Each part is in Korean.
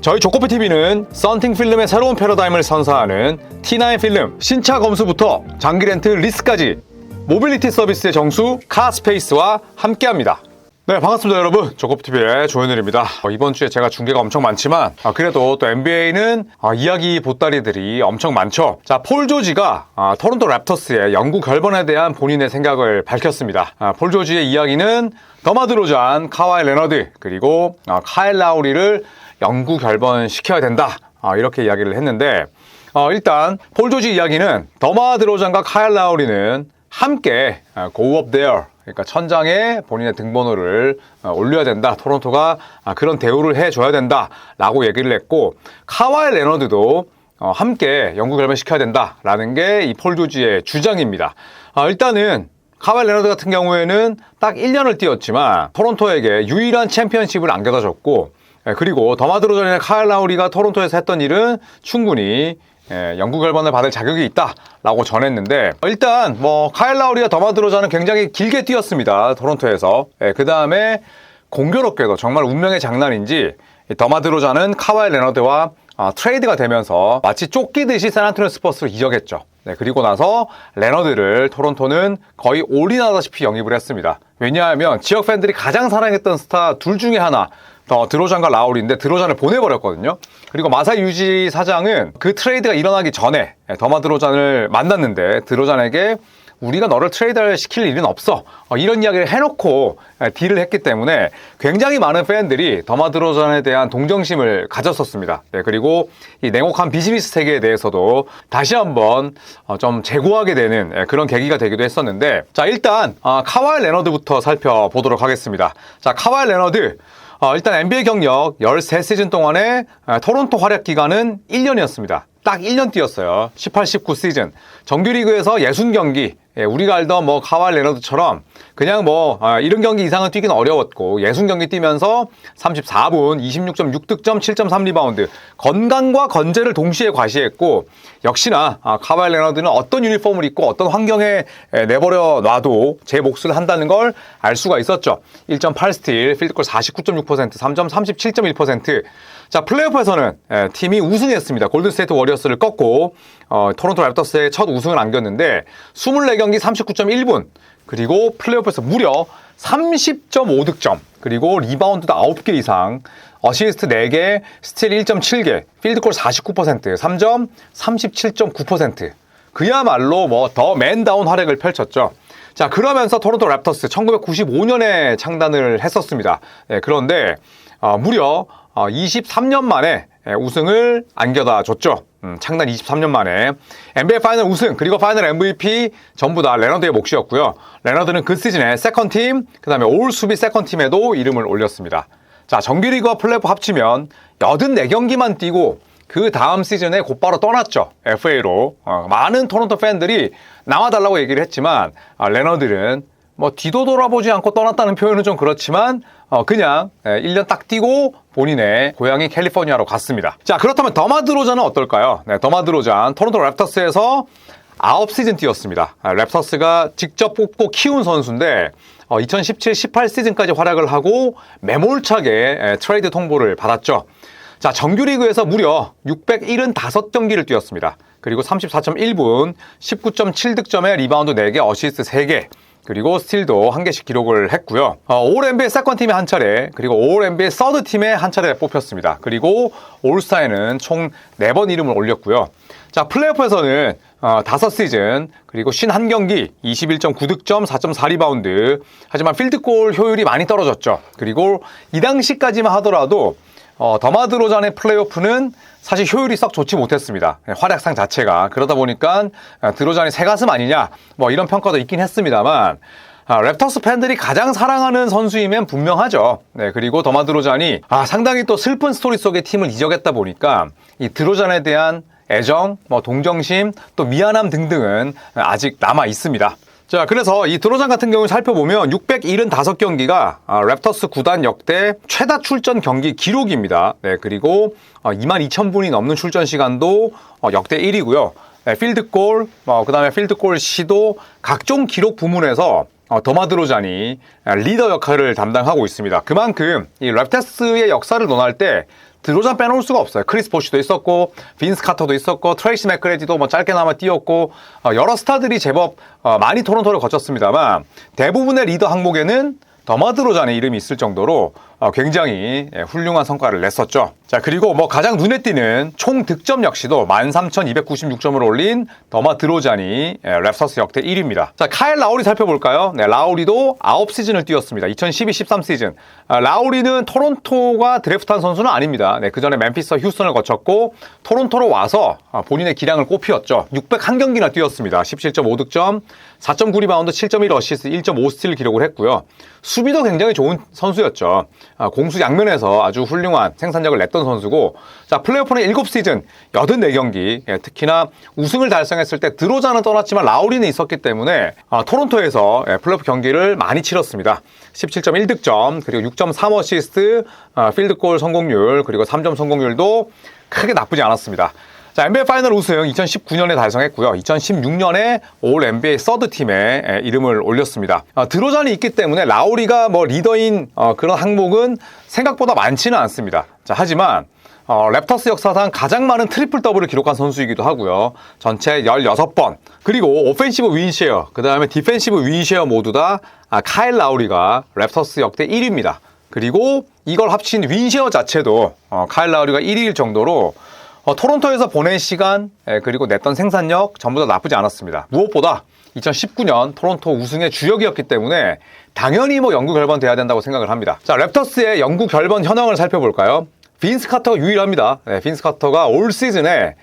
저희 조코피TV는 썬팅 필름의 새로운 패러다임을 선사하는 T9 필름 신차 검수부터 장기 렌트 리스까지 모빌리티 서비스의 정수 카스페이스와 함께합니다. 네, 반갑습니다 여러분. 조코피TV의 조현일입니다. 이번 주에 제가 중계가 엄청 많지만 그래도 또 NBA는 이야기 보따리들이 엄청 많죠. 자, 폴 조지가 토론토 랩터스의 영구 결번에 대한 본인의 생각을 밝혔습니다. 폴 조지의 이야기는 더마 드로잔, 카와이 레너드 그리고 카일 라우리를 영구 결번시켜야 된다, 이렇게 이야기를 했는데 일단 폴 조지 이야기는 더마 드로잔과 카일 라우리는 함께 go up there, 그러니까 천장에 본인의 등번호를 올려야 된다. 토론토가 그런 대우를 해줘야 된다 라고 얘기를 했고, 카와이 레너드도 함께 영구 결번시켜야 된다라는 게 이 폴 조지의 주장입니다. 일단은 카와이 레너드 같은 경우에는 딱 1년을 뛰었지만 토론토에게 유일한 챔피언십을 안겨다 줬고, 그리고 더마 드로잔이나 카일 라우리가 토론토에서 했던 일은 충분히 영구 결번을 받을 자격이 있다라고 전했는데, 일단 카일 라우리와 더마 드로잔은 굉장히 길게 뛰었습니다. 토론토에서. 그 다음에 공교롭게도 정말 운명의 장난인지 더마 드로잔은 카와이 레너드와 트레이드가 되면서 마치 쫓기듯이 샌안토니오 스퍼스로 이적했죠. 그리고 나서 레너드를 토론토는 거의 올인하다시피 영입을 했습니다. 왜냐하면 지역 팬들이 가장 사랑했던 스타 둘 중에 하나, 드로잔과 라우리인데 드로잔을 보내버렸거든요. 그리고 마사이 유지 사장은 그 트레이드가 일어나기 전에 더마 드로잔을 만났는데 드로잔에게 우리가 너를 트레이드 시킬 일은 없어, 이런 이야기를 해놓고 딜을 했기 때문에 굉장히 많은 팬들이 더마 드로잔에 대한 동정심을 가졌었습니다. 그리고 이 냉혹한 비즈니스 세계에 대해서도 다시 한번 좀 재고하게 되는 그런 계기가 되기도 했었는데, 자, 일단 카와이 레너드부터 살펴보도록 하겠습니다. 자, 카와이 레너드, 일단 NBA 경력 13시즌 동안의 토론토 활약 기간은 1년이었습니다. 딱 1년 뛰었어요. 18, 19 시즌. 정규리그에서 60경기, 우리가 알던 카와이 레너드처럼 그냥 이런 경기 이상은 뛰긴 어려웠고 60경기 뛰면서 34분, 26.6득점, 7.3 리바운드, 건강과 건재를 동시에 과시했고, 역시나 카와이 레너드는 어떤 유니폼을 입고 어떤 환경에 내버려 놔도 제 몫을 한다는 걸 알 수가 있었죠. 1.8 스틸, 필드골 49.6%, 3점 37.1%. 자, 플레이오프에서는 팀이 우승했습니다. 골든스테이트 워리어스를 꺾고 토론토 랩터스의 첫 우승을 안겼는데 24경기 39.1분, 그리고 플레이오프에서 무려 30.5득점, 그리고 리바운드도 9개 이상, 어시스트 4개, 스틸 1.7개, 필드골 49%, 3점 37.9%. 그야말로 더 맨다운 활약을 펼쳤죠. 자, 그러면서 토론토 랩터스 1995년에 창단을 했었습니다. 그런데 무려 23년 만에 우승을 안겨다 줬죠. 창단 23년 만에 NBA 파이널 우승, 그리고 파이널 MVP 전부 다 레너드의 몫이었고요. 레너드는 그 시즌에 세컨팀, 그 다음에 올 수비 세컨팀에도 이름을 올렸습니다. 자, 정규리그와 플레이오프 합치면 84경기만 뛰고 그 다음 시즌에 곧바로 떠났죠. FA로. 많은 토론토 팬들이 나와달라고 얘기를 했지만 레너드는 뒤도 돌아보지 않고 떠났다는 표현은 좀 그렇지만 그냥 1년 딱 뛰고 본인의 고향인 캘리포니아로 갔습니다. 자, 그렇다면 더마 드로잔은 어떨까요? 더마 드로잔 토론토 랩터스에서 9시즌 뛰었습니다. 랩터스가 직접 뽑고 키운 선수인데 2017-18 시즌까지 활약을 하고 매몰차게 트레이드 통보를 받았죠. 자, 정규리그에서 무려 675경기를 뛰었습니다. 그리고 34.1분, 19.7득점에 리바운드 4개, 어시스트 3개, 그리고 스틸도 1개씩 기록을 했고요. 올 NBA 세컨팀에 한 차례, 그리고 올 NBA 서드팀에 한 차례 뽑혔습니다. 그리고 올스타에는 총 4번 이름을 올렸고요. 자, 플레이오프에서는 5시즌, 그리고 51경기, 21.9득점, 4.4 리바운드. 하지만 필드골 효율이 많이 떨어졌죠. 그리고 이 당시까지만 하더라도 더마 드로잔의 플레이오프는 사실 효율이 썩 좋지 못했습니다. 활약상 자체가. 그러다 보니까 드로잔이 새가슴 아니냐, 이런 평가도 있긴 했습니다만, 랩터스 팬들이 가장 사랑하는 선수이면 분명하죠. 그리고 더마 드로잔이 상당히 또 슬픈 스토리 속의 팀을 이적했다 보니까 이 드로잔에 대한 애정, 동정심, 또 미안함 등등은 아직 남아 있습니다. 자, 그래서 이 드로잔 같은 경우 살펴보면 675경기가 랩터스 구단 역대 최다 출전 경기 기록입니다. 그리고 22,000분이 넘는 출전 시간도 역대 1위고요. 필드골, 그 다음에 필드골 시도 각종 기록 부문에서 더마 드로잔이 리더 역할을 담당하고 있습니다. 그만큼 이 랩터스의 역사를 논할 때 드로잔 빼놓을 수가 없어요. 크리스 보쉬도 있었고, 빈스 카터도 있었고, 트레이시 맥그레디도 뭐 짧게나마 뛰었고, 여러 스타들이 제법 많이 토론토를 거쳤습니다만 대부분의 리더 항목에는 더마 드로잔의 이름이 있을 정도로 굉장히 훌륭한 성과를 냈었죠. 자, 그리고 뭐 가장 눈에 띄는 총 득점 역시도 13,296점을 올린 더마 드로잔이 랩터스 역대 1위입니다. 자, 카일 라우리 살펴볼까요? 네, 라우리도 9시즌을 뛰었습니다. 2012-13 시즌. 라우리는 토론토가 드래프트한 선수는 아닙니다. 네, 그 전에 멤피스와 휴스턴을 거쳤고 토론토로 와서 본인의 기량을 꽃피웠죠. 601경기나 뛰었습니다. 17.5득점, 4.9리바운드, 7.1 어시스트, 1.5 스틸 기록을 했고요. 수비도 굉장히 좋은 선수였죠. 공수 양면에서 아주 훌륭한 생산력을 냈던 선수고, 자, 플레이오프는 7시즌 84경기, 특히나 우승을 달성했을 때 드로잔은 떠났지만 라우리는 있었기 때문에 토론토에서 플레이오프 경기를 많이 치렀습니다. 17.1득점, 그리고 6.3 어시스트, 필드골 성공률, 그리고 3점 성공률도 크게 나쁘지 않았습니다. 자, NBA 파이널 우승 2019년에 달성했고요. 2016년에 올 NBA 서드 팀에 이름을 올렸습니다. 드로잔이 있기 때문에 라우리가 뭐 리더인 그런 항목은 생각보다 많지는 않습니다. 자, 하지만 랩터스 역사상 가장 많은 트리플 더블을 기록한 선수이기도 하고요. 전체 16번. 그리고 오펜시브 윈쉐어, 그 다음에 디펜시브 윈쉐어 모두 다 카일 라우리가 랩터스 역대 1위입니다. 그리고 이걸 합친 윈쉐어 자체도 카일 라우리가 1위일 정도로 토론토에서 보낸 시간, 그리고 냈던 생산력 전부 다 나쁘지 않았습니다. 무엇보다 2019년 토론토 우승의 주역이었기 때문에 당연히 뭐 영구 결번돼야 된다고 생각을 합니다. 자, 랩터스의 영구 결번 현황을 살펴볼까요? 빈스 카터가 유일합니다. 네, 빈스 카터가 올 시즌에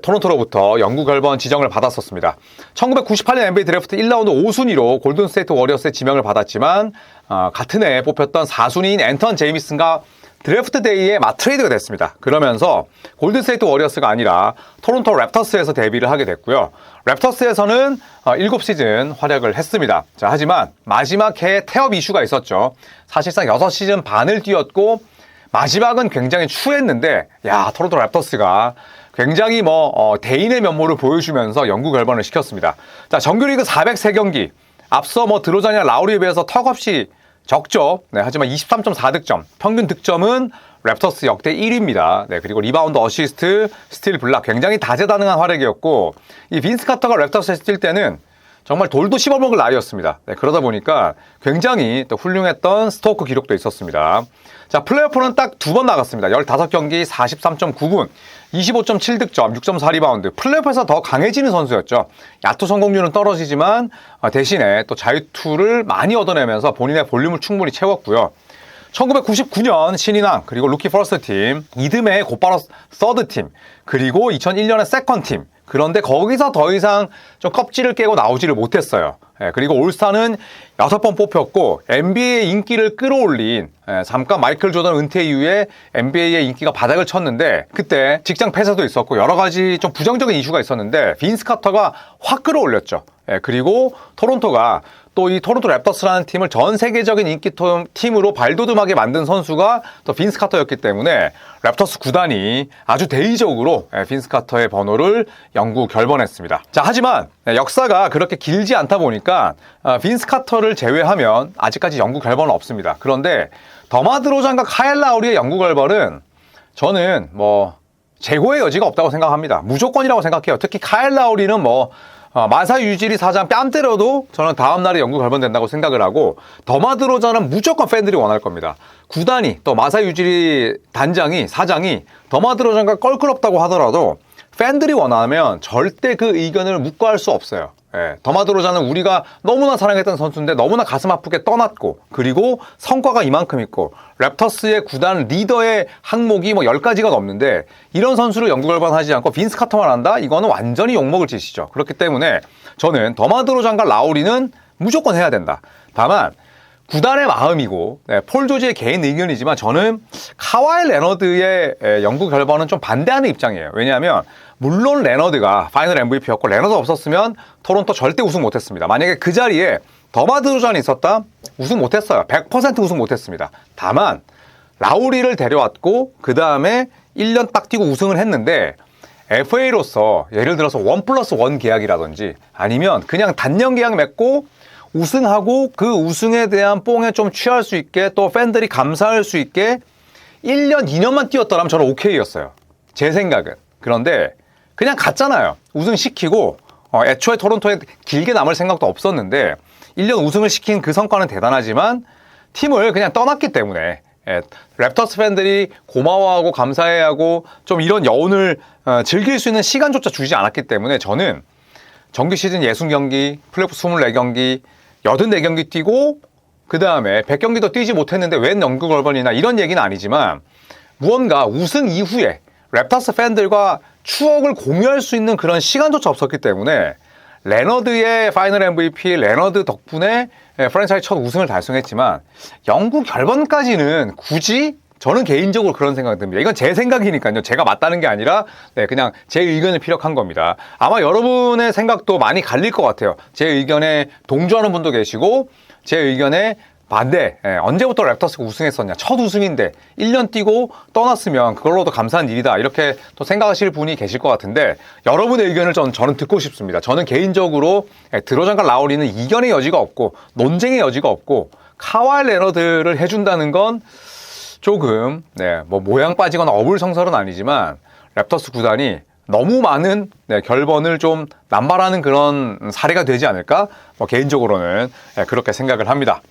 토론토로부터 영구 결번 지정을 받았었습니다. 1998년 NBA 드래프트 1라운드 5순위로 골든 스테이트 워리어스의 지명을 받았지만 같은 해에 뽑혔던 4순위인 앤턴 제이미슨과 드래프트 데이에 트레이드가 됐습니다. 그러면서 골든 스테이트 워리어스가 아니라 토론토 랩터스에서 데뷔를 하게 됐고요. 랩터스에서는 7시즌 활약을 했습니다. 자, 하지만 마지막 해에 태업 이슈가 있었죠. 사실상 6시즌 반을 뛰었고 마지막은 굉장히 추했는데, 야, 토론토 랩터스가 굉장히 대인의 면모를 보여주면서 영구 결번을 시켰습니다. 자, 정규리그 403경기. 앞서 드로잔이나 라우리에 비해서 턱없이 적죠. 네, 하지만 23.4득점, 평균 득점은 랩터스 역대 1위입니다. 네, 그리고 리바운드, 어시스트, 스틸, 블락 굉장히 다재다능한 활약이었고, 이 빈스 카터가 랩터스에 뛸 때는 정말 돌도 씹어먹을 나이였습니다. 네, 그러다 보니까 굉장히 또 훌륭했던 스토크 기록도 있었습니다. 자, 플레이오프는 딱 2번 나갔습니다. 15경기 43.9분, 25.7득점, 6.4리바운드. 플레이오프에서 더 강해지는 선수였죠. 야투 성공률은 떨어지지만 대신에 또 자유투를 많이 얻어내면서 본인의 볼륨을 충분히 채웠고요. 1999년 신인왕, 그리고 루키 퍼스트 팀, 이듬해 곧바로 서드 팀, 그리고 2001년에 세컨 팀. 그런데 거기서 더 이상 좀 껍질을 깨고 나오지를 못했어요. 그리고 올스타는 6번 뽑혔고 NBA의 인기를 끌어올린, 잠깐 마이클 조던 은퇴 이후에 NBA의 인기가 바닥을 쳤는데 그때 직장 폐쇄도 있었고 여러 가지 좀 부정적인 이슈가 있었는데 빈스 카터가 확 끌어올렸죠. 그리고 토론토가 또 이 토론토 랩터스라는 팀을 전 세계적인 인기 팀으로 발돋움하게 만든 선수가 또 빈스 카터였기 때문에 랩터스 구단이 아주 대의적으로 빈스 카터의 번호를 영구 결번했습니다. 자, 하지만 역사가 그렇게 길지 않다 보니까 빈스 카터를 제외하면 아직까지 영구 결번은 없습니다. 그런데 더마 드로잔과 카일 라우리의 영구 결번은 저는 재고의 여지가 없다고 생각합니다. 무조건이라고 생각해요. 특히 카일 라우리는 마사 유지리 사장 뺨 때려도 저는 다음 날에 영구 결번된다고 생각을 하고, 더마 드로잔은 무조건 팬들이 원할 겁니다. 구단이 또 마사 유지리 사장이 더마 드로잔과 껄끄럽다고 하더라도 팬들이 원하면 절대 그 의견을 묵과할 수 없어요. 더마 드로잔은 우리가 너무나 사랑했던 선수인데 너무나 가슴 아프게 떠났고, 그리고 성과가 이만큼 있고 랩터스의 구단 리더의 항목이 10가지가 넘는데 이런 선수를 영구 결번하지 않고 빈스 카터만 한다? 이거는 완전히 욕먹을 짓이죠. 그렇기 때문에 저는 더마 드로잔과 라우리는 무조건 해야 된다. 다만 구단의 마음이고 폴 조지의 개인 의견이지만 저는 카와이 레너드의 영구 결번은 좀 반대하는 입장이에요. 왜냐하면 물론 레너드가 파이널 MVP였고 레너드 없었으면 토론토 절대 우승 못했습니다. 만약에 그 자리에 더마 드로잔이 있었다? 우승 못했어요. 100% 우승 못했습니다. 다만 라우리를 데려왔고 그 다음에 1년 딱 뛰고 우승을 했는데 FA로서 예를 들어서 1+1 계약이라든지 아니면 그냥 단년 계약 맺고 우승하고 그 우승에 대한 뽕에 좀 취할 수 있게 또 팬들이 감사할 수 있게 1년, 2년만 뛰었더라면 저는 오케이였어요. 제 생각은. 그런데 그냥 갔잖아요. 우승시키고 애초에 토론토에 길게 남을 생각도 없었는데 1년 우승을 시킨 그 성과는 대단하지만 팀을 그냥 떠났기 때문에 랩터스 팬들이 고마워하고 감사해하고 좀 이런 여운을 즐길 수 있는 시간조차 주지 않았기 때문에 저는 정규 시즌 60경기, 플레이오프 24경기, 84경기 뛰고 그 다음에 100경기도 뛰지 못했는데 웬 영구 걸번이나 이런 얘기는 아니지만 무언가 우승 이후에 랩터스 팬들과 추억을 공유할 수 있는 그런 시간조차 없었기 때문에 레너드의 파이널 MVP, 레너드 덕분에 프랜차이즈 첫 우승을 달성했지만 영구 결번까지는 굳이 저는 개인적으로 그런 생각이 듭니다. 이건 제 생각이니까요. 제가 맞다는 게 아니라 그냥 제 의견을 피력한 겁니다. 아마 여러분의 생각도 많이 갈릴 것 같아요. 제 의견에 동조하는 분도 계시고 제 의견에 반대, 언제부터 랩터스가 우승했었냐. 첫 우승인데 1년 뛰고 떠났으면 그걸로도 감사한 일이다. 이렇게 또 생각하실 분이 계실 것 같은데 여러분의 의견을 저는 듣고 싶습니다. 저는 개인적으로 드로잔과 라우리는 이견의 여지가 없고 논쟁의 여지가 없고 카와이 레너드를 해준다는 건 조금 뭐 모양 빠지거나 어불성설은 아니지만 랩터스 구단이 너무 많은 결번을 좀 남발하는 그런 사례가 되지 않을까? 개인적으로는 그렇게 생각을 합니다.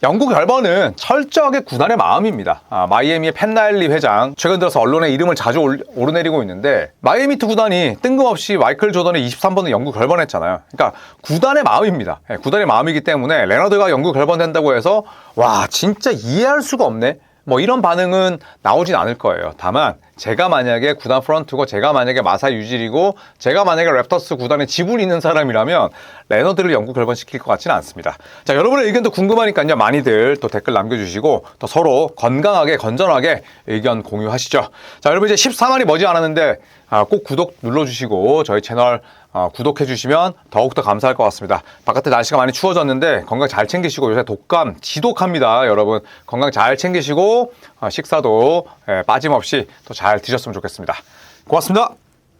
영구 결번은 철저하게 구단의 마음입니다. 마이애미의 펜라일리 회장 최근 들어서 언론에 이름을 자주 오르내리고 있는데 마이애미 트 구단이 뜬금없이 마이클 조던의 23번을 영구 결번했잖아요. 그러니까 구단의 마음입니다. 구단의 마음이기 때문에 레너드가 영구 결번된다고 해서 와 진짜 이해할 수가 없네. 이런 반응은 나오진 않을 거예요. 다만 제가 만약에 구단 프런트고 제가 만약에 마사 유질이고 제가 만약에 랩터스 구단에 지분이 있는 사람이라면 레너드를 영구 결번시킬 것 같지는 않습니다. 자, 여러분의 의견도 궁금하니까요. 많이들 또 댓글 남겨주시고 또 서로 건강하게 건전하게 의견 공유하시죠. 자, 여러분 이제 14만이 머지 않았는데 꼭 구독 눌러주시고 저희 채널 구독해 주시면 더욱더 감사할 것 같습니다. 바깥에 날씨가 많이 추워졌는데 건강 잘 챙기시고 요새 독감 지독합니다. 여러분 건강 잘 챙기시고 식사도 빠짐없이 또 잘 드셨으면 좋겠습니다. 고맙습니다.